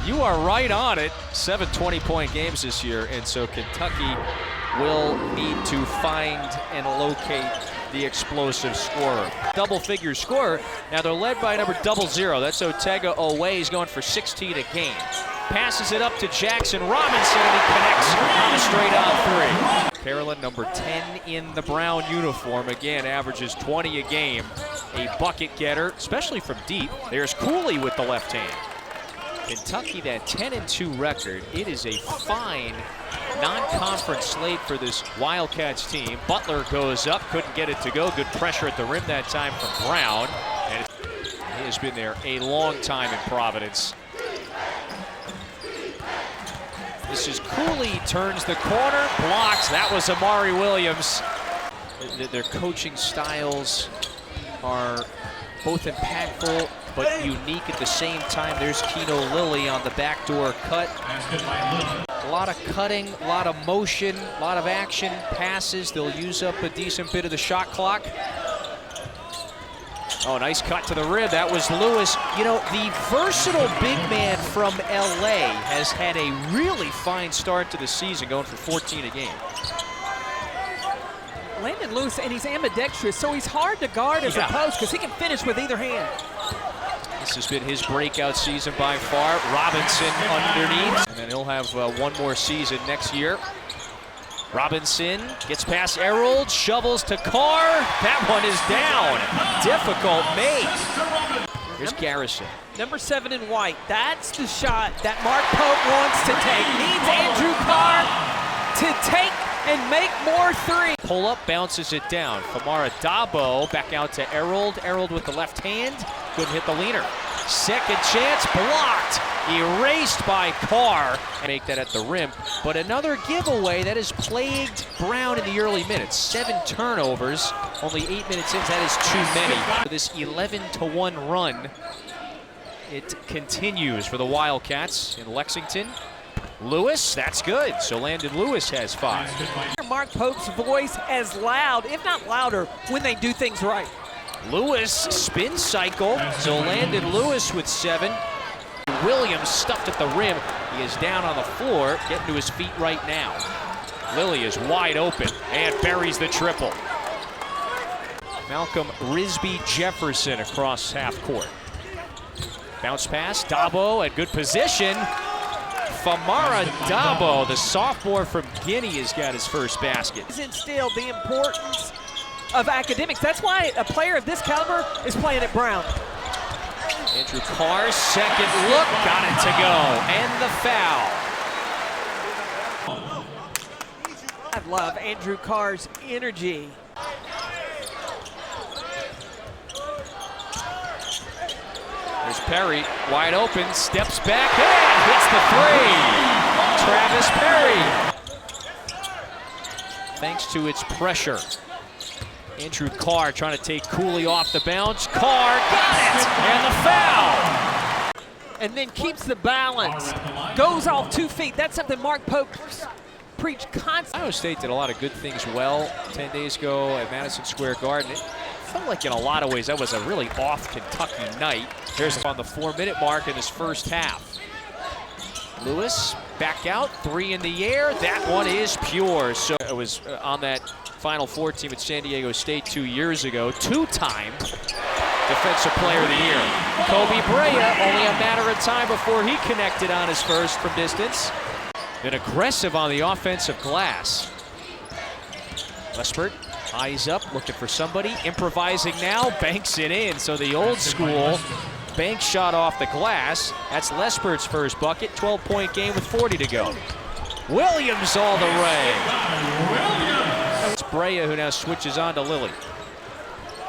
You are right on it. 7 20-point games this year, and so Kentucky will need to find and locate the explosive scorer. Double-figure scorer. Now they're led by number 00. That's Otega. Oweh. He's going for 16 a game. Passes it up to Jackson Robinson, and he connects on a straight-on 3. Carolyn, number 10 in the brown uniform, again averages 20 a game. A bucket getter, especially from deep. There's Koby with the left hand. Kentucky, that 10-2 record. It is a fine non-conference slate for this Wildcats team. Butler goes up, couldn't get it to go. Good pressure at the rim that time from Brown. And he has been there a long time in Providence. This is Koby, turns the corner, blocks. That was Amari Williams. Their coaching styles are both impactful but unique at the same time. There's Keno Lilly on the backdoor cut. A lot of cutting, a lot of motion, a lot of action, passes. They'll use up a decent bit of the shot clock. Oh, nice cut to the rim. That was Lewis. You know, the versatile big man from LA has had a really fine start to the season, going for 14 a game. Landon Lewis, and he's ambidextrous, so he's hard to guard as a post because he can finish with either hand. This has been his breakout season by far. Robinson underneath, and then he'll have one more season next year. Robinson gets past Errold, shovels to Carr. That one is down. Difficult make. Here's Garrison. Number 7 in white. That's the shot that Mark Pope wants to take. Needs Andrew Carr to take and make more three. Pull up, bounces it down. Famara Dabo back out to Errold. Errold with the left hand. Couldn't hit the leaner. Second chance, blocked. Erased by Carr. Make that at the rim. But another giveaway that has plagued Brown in the early minutes. 7 turnovers, only 8 minutes in. That is too many. For this 11-1 run, it continues for the Wildcats in Lexington. Lewis, that's good. So Landon Lewis has 5. Mark Pope's voice as loud, if not louder, when they do things right. Lewis spin cycle. So Landon Lewis with 7. Williams stuffed at the rim. He is down on the floor, getting to his feet right now. Lilly is wide open and buries the triple. Malcolm Risby Jefferson across half court. Bounce pass, Dabo at good position. Famara Dabo, the sophomore from Guinea, has got his first basket. He's instilled the importance of academics. That's why a player of this caliber is playing at Brown. Andrew Carr, second look, got it to go, and the foul. I love Andrew Carr's energy. There's Perry, wide open, steps back and hits the 3. Travis Perry. Thanks to its pressure. Andrew Carr trying to take Koby off the bounce. Carr got it, and the foul. And then keeps the balance. Goes off 2 feet. That's something Mark Pope preached constantly. Ohio State did a lot of good things well 10 days ago at Madison Square Garden. It felt like in a lot of ways that was a really off Kentucky night. Here's on the 4-minute mark in this first half. Lewis back out, 3 in the air. That one is pure. So it was on that Final Four team at San Diego State 2 years ago. 2-time Defensive Player of the Year. Koby Brea, only a matter of time before he connected on his first from distance. Been aggressive on the offensive glass. Lespert eyes up, looking for somebody. Improvising now, banks it in. So the old school bank shot off the glass. That's Lespert's first bucket. 12-point game with 40 to go. Williams all the way. It's Brea who now switches on to Lilly.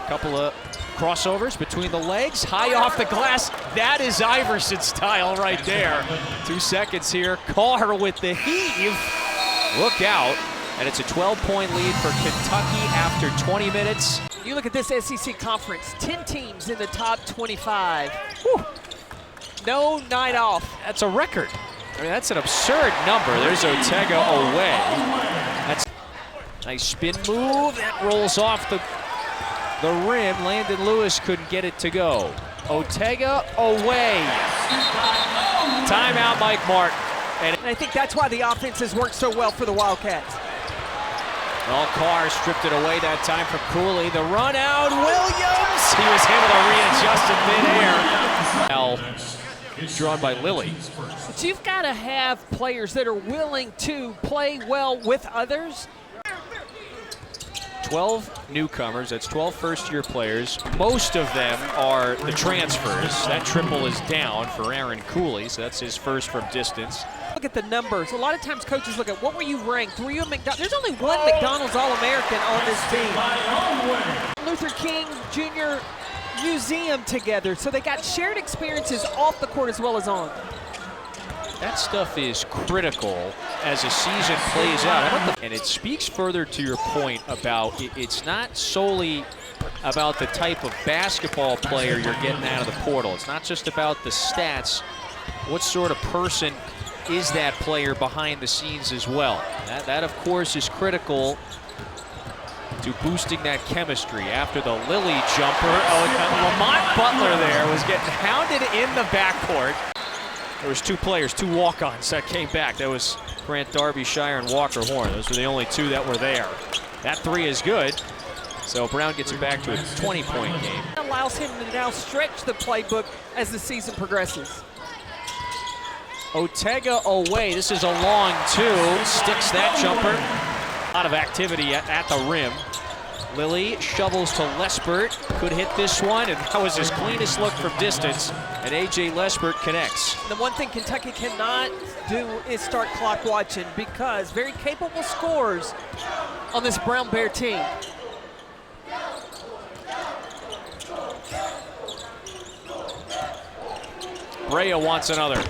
Couple of crossovers between the legs, high off the glass. That is Iverson style right there. 2 seconds here. Carr with the heave. Look out. And it's a 12-point lead for Kentucky after 20 minutes. You look at this SEC conference, 10 teams in the top 25. Whew. No night off. That's a record. I mean, that's an absurd number. There's Otega Oweh. That's a nice spin move. That rolls off the rim. Landon Lewis couldn't get it to go. Otega Oweh. Timeout Mike Martin. And I think that's why the offense has worked so well for the Wildcats. Well, Carr stripped it away that time from Cooley. The run out, Williams! He was able to readjust in midair. Now, drawn by Lilly. But you've got to have players that are willing to play well with others. 12 newcomers, that's 12 first-year players. Most of them are the transfers. That triple is down for Aaron Cooley, so that's his first from distance. Look at the numbers. A lot of times coaches look at what were you ranked? Were you a McDonald's? There's only one McDonald's All-American on this team. Luther King Jr. Museum together, so they got shared experiences off the court as well as on. That stuff is critical as a season plays out. And it speaks further to your point about it's not solely about the type of basketball player you're getting out of the portal. It's not just about the stats. What sort of person is that player behind the scenes as well? That of course, is critical to boosting that chemistry. After the Lilly jumper, Lamont Butler there was getting hounded in the backcourt. There was two players, two walk-ons that came back. That was Grant Darbyshire and Walker Horn. Those were the only two that were there. That three is good. So Brown gets it back to a 20-point game. It allows him to now stretch the playbook as the season progresses. Otega Oweh, this is a long two, sticks that jumper. A lot of activity at the rim. Lilly shovels to Lesbert, could hit this one, and that was his cleanest look from distance, and A.J. Lesbert connects. The one thing Kentucky cannot do is start clock watching, because very capable scorers on this Brown Bear team. Brea wants another.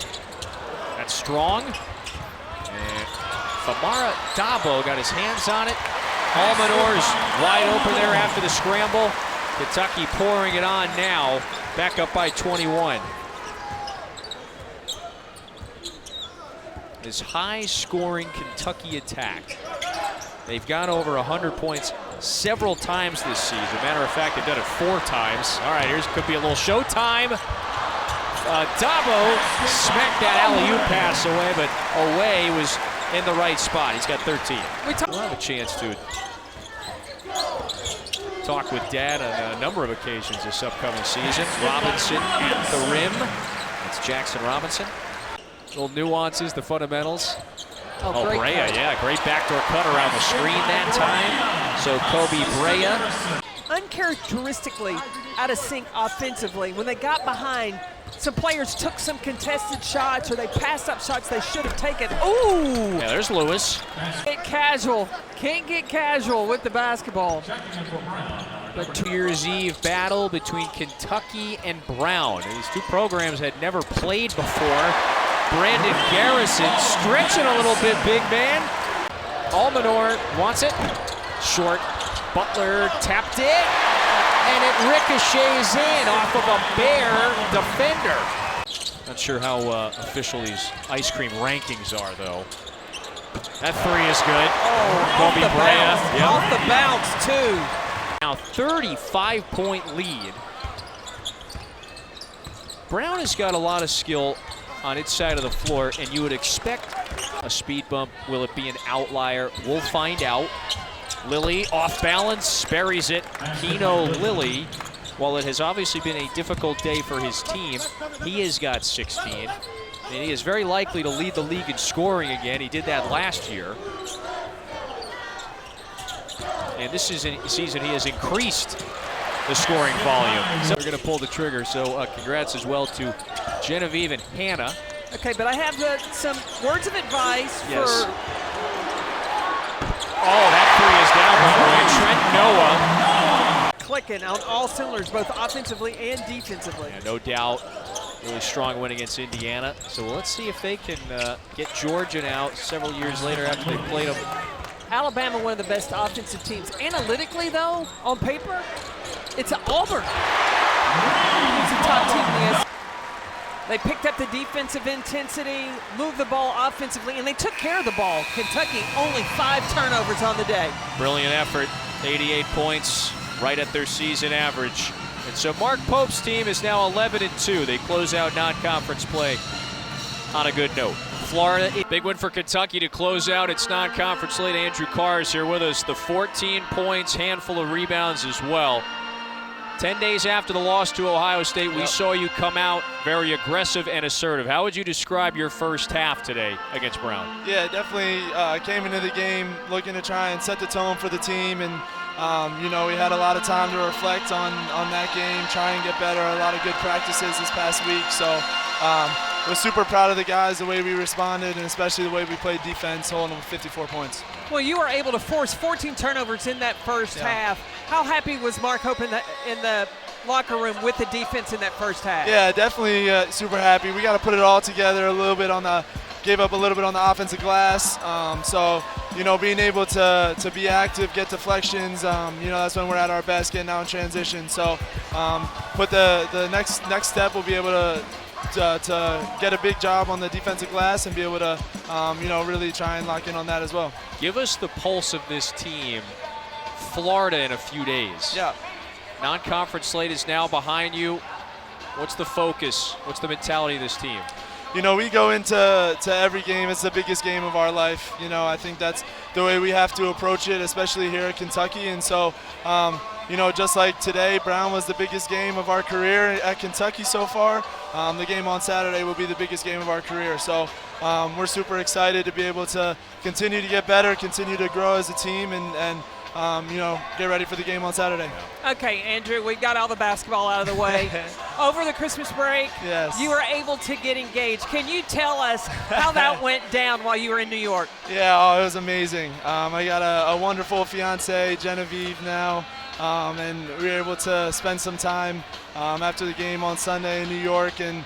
That's strong. And Famara Dabo got his hands on it. Almanor's wide open there after the scramble. Kentucky pouring it on now, back up by 21. This high-scoring Kentucky attack. They've gone over 100 points several times this season. Matter of fact, they've done it 4 times. All right, here's could be a little showtime. Dabo smacked that alley-oop pass away, but Oweh was in the right spot. He's got 13. We'll have a chance to talk with Dad on a number of occasions this upcoming season. Robinson at the rim. That's Jackson Robinson. Little nuances, the fundamentals. Oh, Brea, yeah, great backdoor cut around the screen that time. So Koby Brea. Uncharacteristically out of sync offensively. When they got behind, some players took some contested shots or they passed up shots they should have taken. Ooh! Yeah, there's Lewis. Get casual. Can't get casual with the basketball. But New Year's Eve battle between Kentucky and Brown. These two programs had never played before. Brandon Garrison stretching a little bit, big man. Almanor wants it. Short. Butler tapped it. And it ricochets in off of a Bear defender. Not sure how official these ice cream rankings are, though. That three is good. Oh, Koby Brea. Yep. Off the bounce, too. Now 35-point lead. Brown has got a lot of skill on its side of the floor, and you would expect a speed bump. Will it be an outlier? We'll find out. Lilly off balance, buries it. Keno Lilly, while it has obviously been a difficult day for his team, he has got 16. And he is very likely to lead the league in scoring again. He did that last year. And this season he has increased the scoring volume. So we're going to pull the trigger, so congrats as well to Genevieve and Hannah. Okay, but I have some words of advice yes. for... Oh, that three is down by Trent Noah. Clicking on all cylinders, both offensively and defensively. Yeah, no doubt. Really strong win against Indiana. So let's see if they can get Georgia now several years later after they played them. Alabama, one of the best offensive teams. Analytically, though, on paper, it's Auburn. It's a top team in the SEC. They picked up the defensive intensity, moved the ball offensively, and they took care of the ball. Kentucky, only 5 turnovers on the day. Brilliant effort, 88 points, right at their season average. And so Mark Pope's team is now 11-2. They close out non-conference play on a good note. Florida, big win for Kentucky to close out its non-conference slate. Andrew Carr is here with us. The 14 points, handful of rebounds as well. 10 days after the loss to Ohio State, we saw you come out very aggressive and assertive. How would you describe your first half today against Brown? Yeah, definitely came into the game looking to try and set the tone for the team, and you know, we had a lot of time to reflect on that game, try and get better. A lot of good practices this past week, so we're super proud of the guys, the way we responded, and especially the way we played defense, holding them with 54 points. Well, you were able to force 14 turnovers in that first half. How happy was Mark Hope in the locker room with the defense in that first half? Yeah, definitely super happy. We got to put it all together a little bit gave up a little bit on the offensive glass. So, you know, being able to be active, get deflections, you know, that's when we're at our best, getting out in transition. So, but the next step will be able to get a big job on the defensive glass and be able to, you know, really try and lock in on that as well. Give us the pulse of this team. Florida in a few days. Yeah. Non-conference slate is now behind you. What's the focus? What's the mentality of this team? You know, we go into every game. It's the biggest game of our life. You know, I think that's the way we have to approach it, especially here at Kentucky. And so, you know, just like today, Brown was the biggest game of our career at Kentucky so far. The game on Saturday will be the biggest game of our career. So we're super excited to be able to continue to get better, continue to grow as a team, and you know, get ready for the game on Saturday. Okay, Andrew, we got all the basketball out of the way. Over the Christmas break, you were able to get engaged. Can you tell us how that went down while you were in New York? Yeah, it was amazing. I got a wonderful fiance, Genevieve, now, and we were able to spend some time after the game on Sunday in New York, and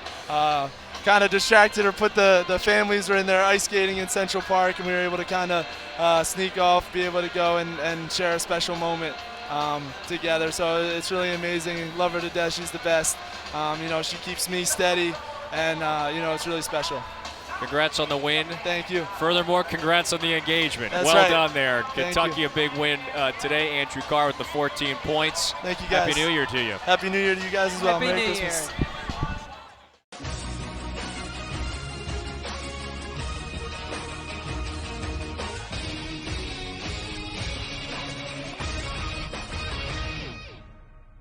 kind of distracted her. Put the families were in there ice skating in Central Park, and we were able to kind of sneak off, be able to go and share a special moment together. So it's really amazing. Love her to death. She's the best. You know, she keeps me steady, and you know, it's really special. Congrats on the win. Thank you. Furthermore, congrats on the engagement. That's well right. done there. Thank Kentucky, you. a big win today. Andrew Carr with the 14 points. Thank you, guys. Happy New Year to you. Happy New Year to you guys as well. Happy Merry New Christmas. Year.